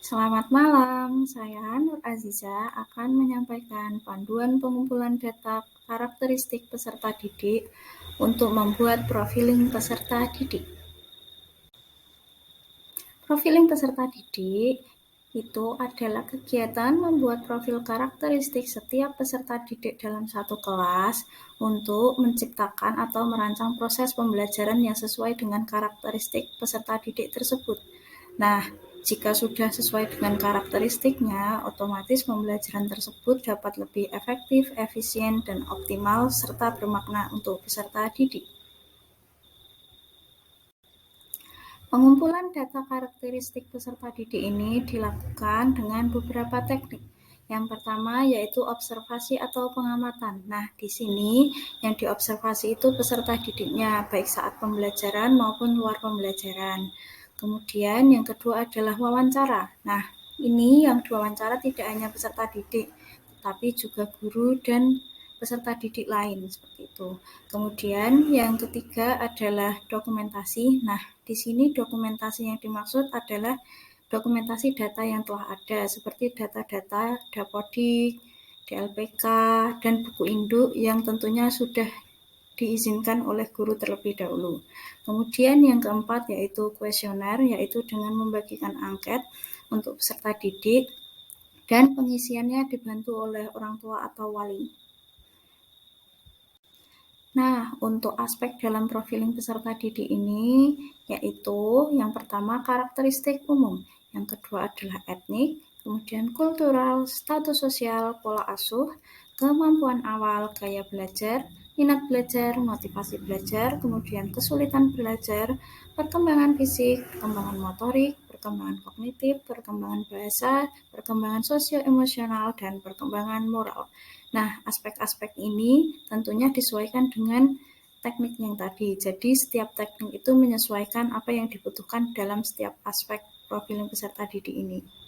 Selamat malam, saya Nur Aziza akan menyampaikan panduan pengumpulan data karakteristik peserta didik untuk membuat profiling peserta didik. Profiling peserta didik itu adalah kegiatan membuat profil karakteristik setiap peserta didik dalam satu kelas untuk menciptakan atau merancang proses pembelajaran yang sesuai dengan karakteristik peserta didik tersebut. Nah, jika sudah sesuai dengan karakteristiknya, otomatis pembelajaran tersebut dapat lebih efektif, efisien, dan optimal, serta bermakna untuk peserta didik. Pengumpulan data karakteristik peserta didik ini dilakukan dengan beberapa teknik. Yang pertama yaitu observasi atau pengamatan. Nah, di sini yang diobservasi itu peserta didiknya, baik saat pembelajaran maupun luar pembelajaran. Kemudian yang kedua adalah wawancara. Nah, ini yang diwawancara tidak hanya peserta didik, tetapi juga guru dan peserta didik lain seperti itu. Kemudian yang ketiga adalah dokumentasi. Nah, di sini dokumentasi yang dimaksud adalah dokumentasi data yang telah ada seperti data-data Dapodik, DLPK, dan buku induk yang tentunya sudah diizinkan oleh guru terlebih dahulu. Kemudian yang keempat yaitu kuesioner, yaitu dengan membagikan angket untuk peserta didik dan pengisiannya dibantu oleh orang tua atau wali. Nah, untuk aspek dalam profiling peserta didik ini, yaitu yang pertama karakteristik umum, yang kedua adalah etnik, kemudian kultural, status sosial, pola asuh, kemampuan awal, gaya belajar, minat belajar, motivasi belajar, kemudian kesulitan belajar, perkembangan fisik, perkembangan motorik, perkembangan kognitif, perkembangan bahasa, perkembangan sosio-emosional, dan perkembangan moral. Nah, aspek-aspek ini tentunya disesuaikan dengan teknik yang tadi. Jadi, setiap teknik itu menyesuaikan apa yang dibutuhkan dalam setiap aspek profiling peserta didik ini.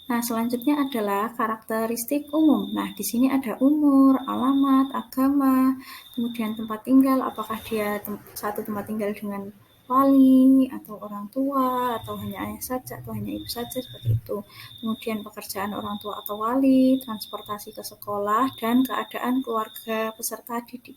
Nah, selanjutnya adalah karakteristik umum. Nah, di sini ada umur, alamat, agama, kemudian tempat tinggal, apakah dia satu tempat tinggal dengan wali, atau orang tua, atau hanya ayah saja, atau hanya ibu saja, seperti itu. Kemudian pekerjaan orang tua atau wali, transportasi ke sekolah, dan keadaan keluarga peserta didik.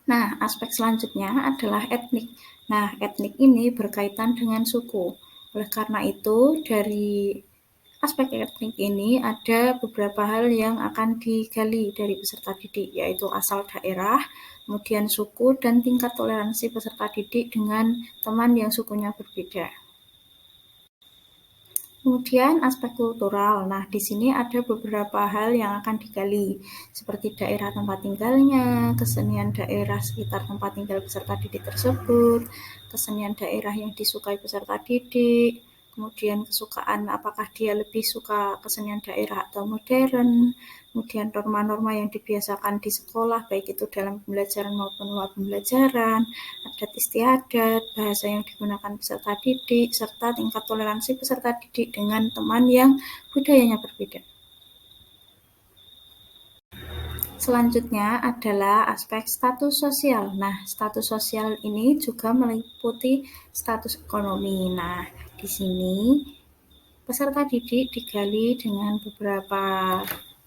Nah, aspek selanjutnya adalah etnik. Nah, etnik ini berkaitan dengan suku. Oleh karena itu, dari aspek etnik ini ada beberapa hal yang akan digali dari peserta didik, yaitu asal daerah, kemudian suku, dan tingkat toleransi peserta didik dengan teman yang sukunya berbeda. Kemudian aspek kultural. Nah, di sini ada beberapa hal yang akan digali, seperti daerah tempat tinggalnya, kesenian daerah sekitar tempat tinggal peserta didik tersebut, kesenian daerah yang disukai peserta didik, kemudian kesukaan apakah dia lebih suka kesenian daerah atau modern, kemudian norma-norma yang dibiasakan di sekolah, baik itu dalam pembelajaran maupun luar pembelajaran, adat istiadat, bahasa yang digunakan peserta didik, serta tingkat toleransi peserta didik dengan teman yang budayanya berbeda. Selanjutnya adalah aspek status sosial. Nah, status sosial ini juga meliputi status ekonomi. Nah, di sini peserta didik digali dengan beberapa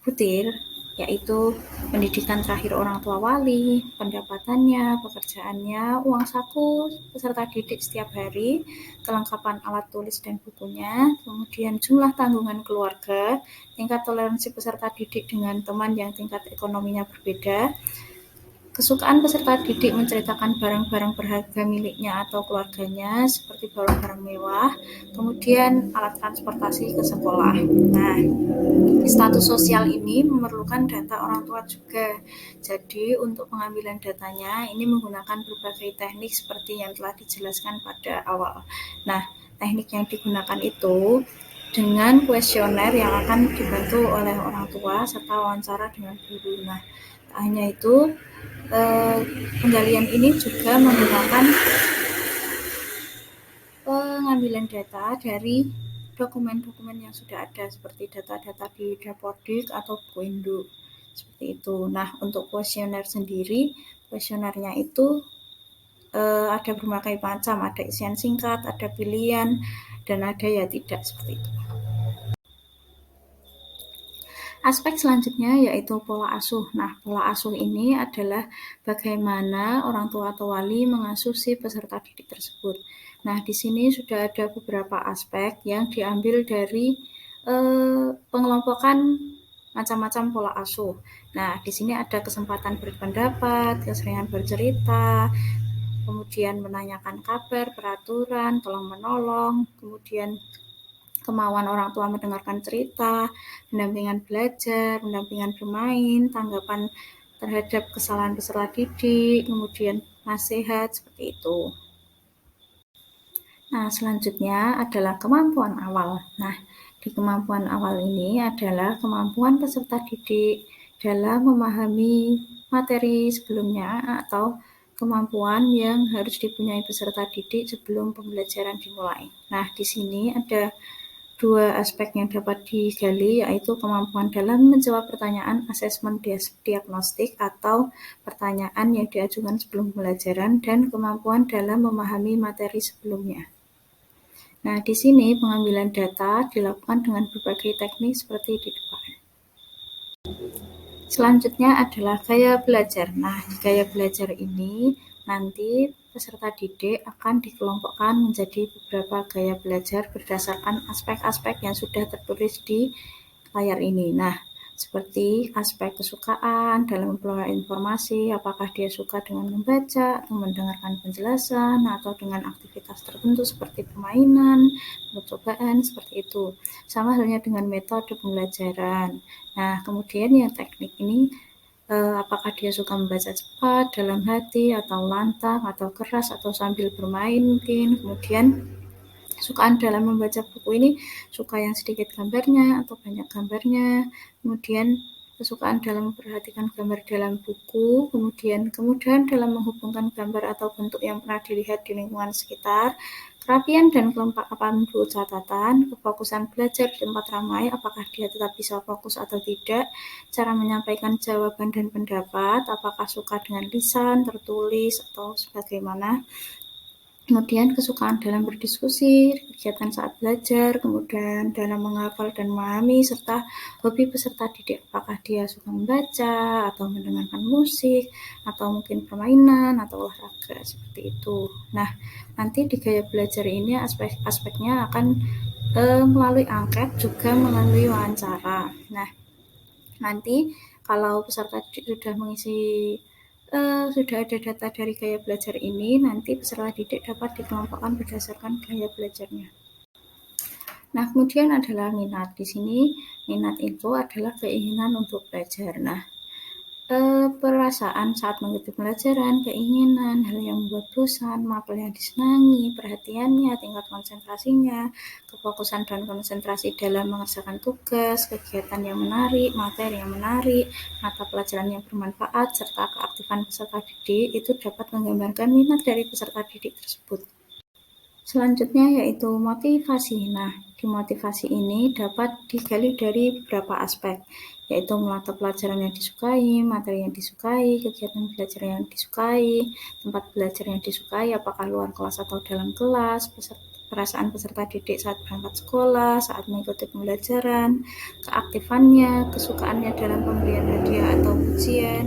butir, yaitu pendidikan terakhir orang tua wali, pendapatannya, pekerjaannya, uang saku peserta didik setiap hari, kelengkapan alat tulis dan bukunya, kemudian jumlah tanggungan keluarga, tingkat toleransi peserta didik dengan teman yang tingkat ekonominya berbeda, kesukaan peserta didik menceritakan barang-barang berharga miliknya atau keluarganya, seperti barang-barang mewah, kemudian alat transportasi ke sekolah. Nah, status sosial ini memerlukan data orang tua juga. Jadi, untuk pengambilan datanya, ini menggunakan berbagai teknik seperti yang telah dijelaskan pada awal. Nah, teknik yang digunakan itu dengan kuesioner yang akan dibantu oleh orang tua serta wawancara dengan guru. Nah, tak hanya itu, penggalian ini juga menggunakan pengambilan data dari dokumen-dokumen yang sudah ada seperti data-data di Dapodik atau buku induk seperti itu. Nah, untuk kuesioner sendiri, kuesionernya itu ada berbagai macam, ada isian singkat, ada pilihan, dan ada ya tidak, seperti itu. Aspek selanjutnya yaitu pola asuh. Nah, pola asuh ini adalah bagaimana orang tua atau wali mengasuh si peserta didik tersebut. Nah, di sini sudah ada beberapa aspek yang diambil dari pengelompokan macam-macam pola asuh. Nah, di sini ada kesempatan berpendapat, keseringan bercerita, kemudian menanyakan kabar, peraturan, tolong-menolong, kemudian kemauan orang tua mendengarkan cerita, pendampingan belajar, pendampingan bermain, tanggapan terhadap kesalahan peserta didik, kemudian nasihat, seperti itu. Nah, selanjutnya adalah kemampuan awal. Nah, di kemampuan awal ini adalah kemampuan peserta didik dalam memahami materi sebelumnya atau kemampuan yang harus dipunyai peserta didik sebelum pembelajaran dimulai. Nah, di sini ada dua aspek yang dapat digali, yaitu kemampuan dalam menjawab pertanyaan asesmen diagnostik atau pertanyaan yang diajukan sebelum pembelajaran, dan kemampuan dalam memahami materi sebelumnya. Nah, di sini pengambilan data dilakukan dengan berbagai teknik seperti di depan. Selanjutnya adalah gaya belajar. Nah, di gaya belajar ini nanti peserta didik akan dikelompokkan menjadi beberapa gaya belajar berdasarkan aspek-aspek yang sudah tertulis di layar ini. Nah, seperti aspek kesukaan dalam memperoleh informasi, apakah dia suka dengan membaca atau mendengarkan penjelasan, atau dengan aktivitas tertentu seperti permainan, percobaan, seperti itu. Sama halnya dengan metode pembelajaran. Nah, kemudian yang teknik ini, apakah dia suka membaca cepat, dalam hati, atau lantang, atau keras, atau sambil bermain mungkin. Kemudian kesukaan dalam membaca buku ini, suka yang sedikit gambarnya atau banyak gambarnya. Kemudian kesukaan dalam memperhatikan gambar dalam buku, kemudian kemudahan dalam menghubungkan gambar atau bentuk yang pernah dilihat di lingkungan sekitar, kerapian dan kelengkapan buku catatan, kefokusan belajar di tempat ramai, apakah dia tetap bisa fokus atau tidak, cara menyampaikan jawaban dan pendapat, apakah suka dengan lisan, tertulis, atau sebagaimana. Kemudian kesukaan dalam berdiskusi, kegiatan saat belajar, kemudian dalam menghafal dan memahami, serta hobi peserta didik, apakah dia suka membaca, atau mendengarkan musik, atau mungkin permainan, atau olahraga, seperti itu. Nah, nanti di gaya belajar ini aspek-aspeknya akan melalui angket, juga melalui wawancara. Nah, nanti kalau peserta didik sudah mengisi sudah ada data dari gaya belajar ini, nanti peserta didik dapat dikelompokkan berdasarkan gaya belajarnya. Nah, kemudian adalah minat. Di sini minat itu adalah keinginan untuk belajar. Nah, perasaan saat mengikuti pelajaran, keinginan, hal yang membuat bosan, mapel yang disenangi, perhatiannya, tingkat konsentrasinya, kefokusan dan konsentrasi dalam mengerjakan tugas, kegiatan yang menarik, materi yang menarik, mata pelajaran yang bermanfaat, serta keaktifan peserta didik itu dapat menggambarkan minat dari peserta didik tersebut. Selanjutnya yaitu motivasi. Nah, di motivasi ini dapat digali dari beberapa aspek, yaitu mata pelajaran yang disukai, materi yang disukai, kegiatan belajar yang disukai, tempat belajar yang disukai, apakah luar kelas atau dalam kelas, perasaan peserta didik saat berangkat sekolah, saat mengikuti pembelajaran, keaktifannya, kesukaannya dalam pemberian hadiah atau ujian,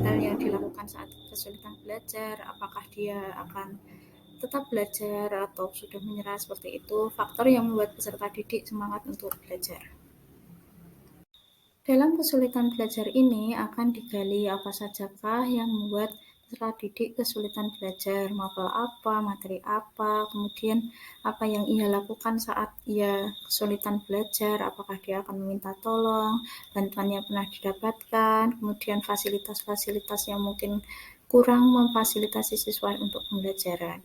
hal yang dilakukan saat kesulitan belajar, apakah dia akan tetap belajar atau sudah menyerah, seperti itu. Faktor yang membuat peserta didik semangat untuk belajar. Dalam kesulitan belajar ini akan digali apa sajakah yang membuat peserta didik kesulitan belajar, mapel apa, materi apa, kemudian apa yang ia lakukan saat ia kesulitan belajar, apakah dia akan meminta tolong, bantuan yang pernah didapatkan, kemudian fasilitas-fasilitas yang mungkin kurang memfasilitasi siswa untuk pembelajaran.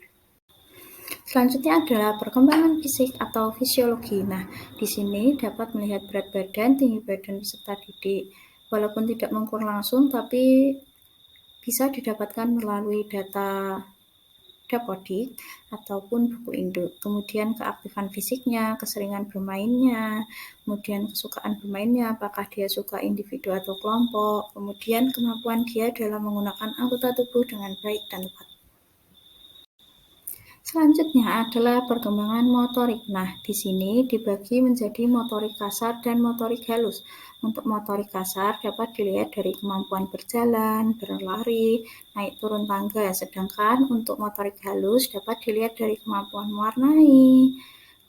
Selanjutnya adalah perkembangan fisik atau fisiologi. Nah, di sini dapat melihat berat badan, tinggi badan peserta didik. Walaupun tidak mengukur langsung, tapi bisa didapatkan melalui data Dapodik ataupun buku induk. Kemudian keaktifan fisiknya, keseringan bermainnya, kemudian kesukaan bermainnya, apakah dia suka individu atau kelompok, kemudian kemampuan dia dalam menggunakan anggota tubuh dengan baik dan tepat. Selanjutnya adalah perkembangan motorik. Nah, di sini dibagi menjadi motorik kasar dan motorik halus. Untuk motorik kasar dapat dilihat dari kemampuan berjalan, berlari, naik turun tangga. Sedangkan untuk motorik halus dapat dilihat dari kemampuan mewarnai,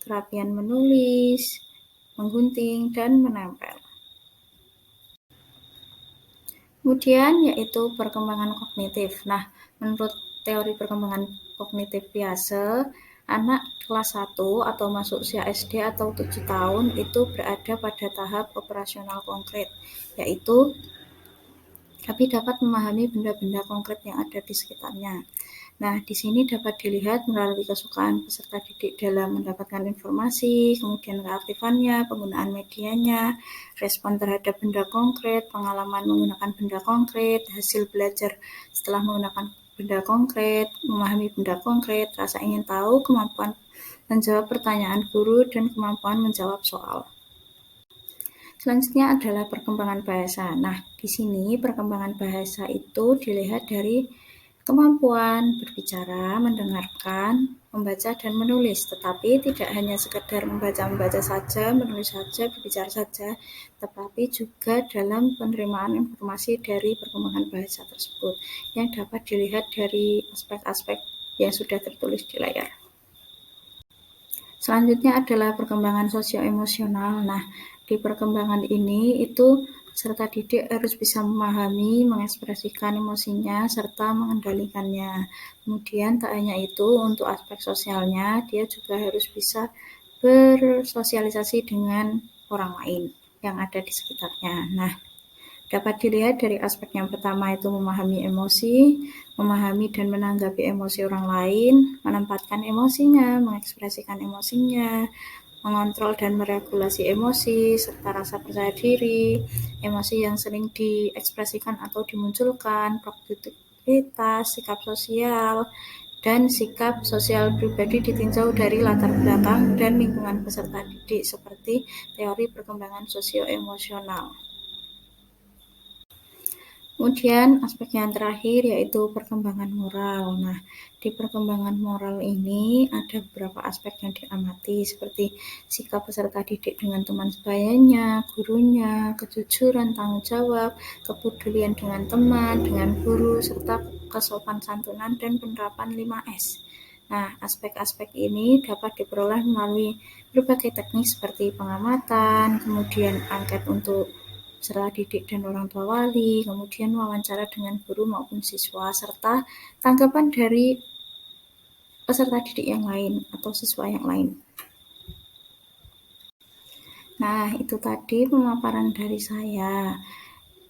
kerapian menulis, menggunting, dan menempel. Kemudian yaitu perkembangan kognitif. Nah, menurut teori perkembangan kognitif biasa, anak kelas 1 atau masuk usia SD atau 7 tahun itu berada pada tahap operasional konkret, yaitu tapi dapat memahami benda-benda konkret yang ada di sekitarnya. Nah, di sini dapat dilihat melalui kesukaan peserta didik dalam mendapatkan informasi, kemudian keaktifannya, penggunaan medianya, respon terhadap benda konkret, pengalaman menggunakan benda konkret, hasil belajar setelah menggunakan benda konkret, memahami benda konkret, rasa ingin tahu, kemampuan menjawab pertanyaan guru, dan kemampuan menjawab soal. Selanjutnya adalah perkembangan bahasa. Nah, di sini perkembangan bahasa itu dilihat dari kemampuan berbicara, mendengarkan, membaca, dan menulis. Tetapi tidak hanya sekedar membaca saja, menulis saja, berbicara saja, tetapi juga dalam penerimaan informasi dari perkembangan bahasa tersebut yang dapat dilihat dari aspek-aspek yang sudah tertulis di layar. Selanjutnya adalah perkembangan sosio-emosional. Nah, di perkembangan ini itu peserta didik harus bisa memahami, mengekspresikan emosinya, serta mengendalikannya. Kemudian tak hanya itu, untuk aspek sosialnya, dia juga harus bisa bersosialisasi dengan orang lain yang ada di sekitarnya. Nah, dapat dilihat dari aspek yang pertama itu memahami emosi, memahami dan menanggapi emosi orang lain, menempatkan emosinya, mengekspresikan emosinya, mengontrol dan meregulasi emosi, serta rasa percaya diri, emosi yang sering diekspresikan atau dimunculkan, produktivitas, sikap sosial, dan sikap sosial pribadi ditinjau dari latar belakang dan lingkungan peserta didik seperti teori perkembangan sosio-emosional. Kemudian aspek yang terakhir yaitu perkembangan moral. Nah, di perkembangan moral ini ada beberapa aspek yang diamati seperti sikap peserta didik dengan teman sebayanya, gurunya, kejujuran, tanggung jawab, kepedulian dengan teman, dengan guru, serta kesopan santunan dan penerapan 5S. Nah, aspek-aspek ini dapat diperoleh melalui berbagai teknik seperti pengamatan, kemudian angket untuk peserta didik dan orang tua wali, kemudian wawancara dengan guru maupun siswa, serta tanggapan dari peserta didik yang lain atau siswa yang lain. Nah, itu tadi pemaparan dari saya.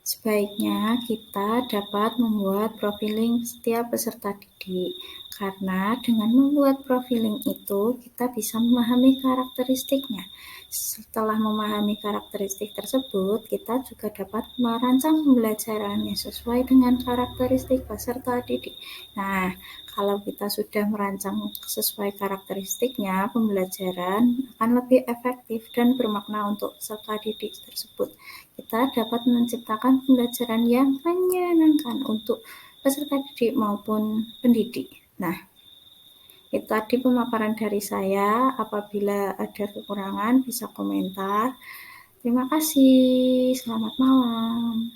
Sebaiknya kita dapat membuat profiling setiap peserta didik, karena dengan membuat profiling itu kita bisa memahami karakteristiknya. Setelah memahami karakteristik tersebut, kita juga dapat merancang pembelajarannya sesuai dengan karakteristik peserta didik. Nah, kalau kita sudah merancang sesuai karakteristiknya, pembelajaran akan lebih efektif dan bermakna untuk peserta didik tersebut. Kita dapat menciptakan pembelajaran yang menyenangkan untuk peserta didik maupun pendidik. Nah, itu tadi pemaparan dari saya. Apabila ada kekurangan bisa komentar. Terima kasih. Selamat malam.